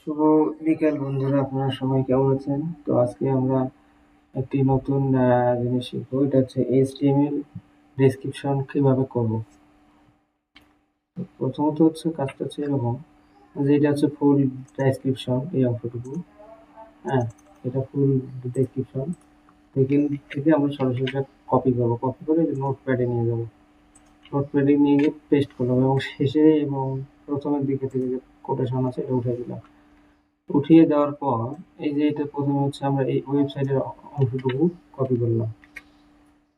শুভ বিকেল বন্ধুরা, আপনারা সবাই কেমন আছেন? তো আজকে আমরা একটি নতুন জিনিস শিখবো। এটা হচ্ছে HTML ডেসক্রিপশন কিভাবে করব। তো প্রথমত হচ্ছে কাজটা হচ্ছে এরকম যে এটা হচ্ছে ফুল ডেসক্রিপশন, এই অংশটুকু। হ্যাঁ, এটা ফুল ডেসক্রিপশন থেকে আমরা সরাসরি কপি করবো। কপি করে নোটপ্যাডে নিয়ে যাবো। নোটপ্যাডে নিয়ে গিয়ে পেস্ট করলাম এবং শেষে এবং প্রথমের দিকে থেকে যে কোটেশন আছে এটা উঠে দিলাম। উঠিয়ে দেওয়ার পর এই যে এটা প্রথমে হচ্ছে আমরা এই ওয়েবসাইটের অংশটুকু কপি করলাম।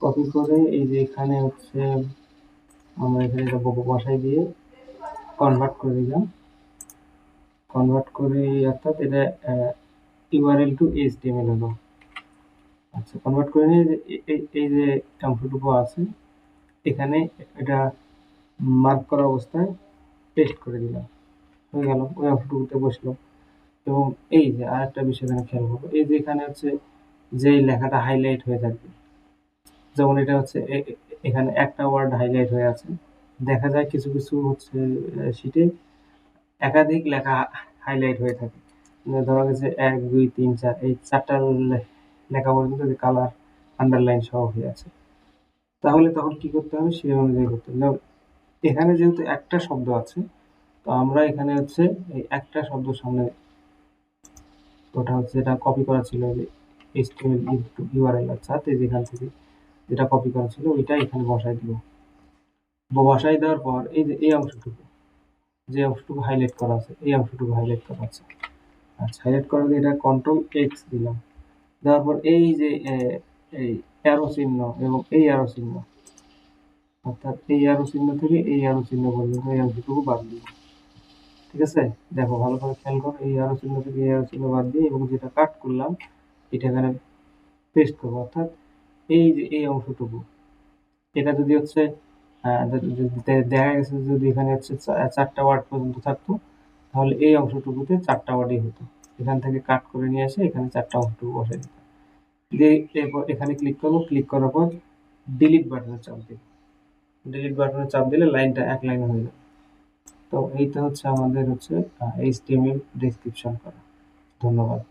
কপি করে এই যে এখানে হচ্ছে আমরা এখানে এটা বসাই দিয়ে কনভার্ট করে দিলাম। কনভার্ট করে অর্থাৎ এটা ইউআরএল টু এইচটিএমএল হলো। আচ্ছা, কনভার্ট করে নিয়ে এই যে অংশটুকু আছে এখানে এটা মার্ক করা অবস্থায় পেস্ট করে দিলাম। হয়ে গেল, ওই অংশটুকুতে বসলো। এবং এই যে আরেকটা বিষয় এখানে খেয়াল করবো, এই যে এখানে হচ্ছে যে লেখাটা হাইলাইট হয়ে থাকবে, যেমন এটা হচ্ছে এখানে একটা ওয়ার্ড হাইলাইট হয়ে আছে। দেখা যায় কিছু কিছু হচ্ছে শিটে একাধিক লেখা হাইলাইট হয়ে থাকে। ধরা গেছে 1 2 3 4 এই চারটা লেখা পর্যন্ত যে কালার আন্ডারলাইন সহ হয়ে আছে। তাহলে তখন কি করতে হবে, সেই অনুযায়ী করতে হবে। যেমন এখানে যেহেতু একটা শব্দ আছে, তো আমরা এখানে হচ্ছে এই একটা শব্দ সামনে, ওটা হচ্ছে যেটা কপি করা ছিল HTML ইউআরএল, আচ্ছা যেখান থেকে যেটা কপি করা ছিল ওইটা এখানে বসাই দিব। বসাই দেওয়ার পর এই যে এই অংশটুকু, যে অংশটুকু হাইলাইট করা আছে, এই অংশটুকু হাইলাইট করা আছে। আচ্ছা, হাইলাইট করা দিয়ে এটা কন্ট্রোল এক্স দিলাম। দেওয়ার পর এই যে এই অ্যারো চিহ্ন এবং এই অ্যারো চিহ্ন, অর্থাৎ এই অ্যারো চিহ্ন থেকে এই অ্যারো চিহ্ন পর্যন্ত এই অংশটুকু বাদ দিব। ঠিক আছে, দেখো ভালো করে খেয়াল করো, এই অ্যারো চিহ্ন থেকে এই অ্যারো চিহ্ন বাদ দিয়ে এবং যেটা কাট করলাম এটা এখানে পেস্ট করবো। অর্থাৎ এই যে এই অংশটুকু, এটা যদি হচ্ছে দেখা গেছে যদি এখানে হচ্ছে চারটা ওয়ার্ড পর্যন্ত থাকতো, তাহলে এই অংশটুকুতে চারটা ওয়ার্ডই হতো। এখান থেকে কাট করে নিয়ে এসে এখানে চারটা অংশটুকু বসাই দিতাম। দিয়ে এরপর এখানে ক্লিক করবো, ক্লিক করার পর ডিলিট বাটনে চাপ দিব। ডিলিট বাটনে চাপ দিলে লাইনটা এক লাইন হয়ে যাবে। তো এইটা হচ্ছে আমাদের হচ্ছে HTML ডেসক্রিপশন করা। ধন্যবাদ।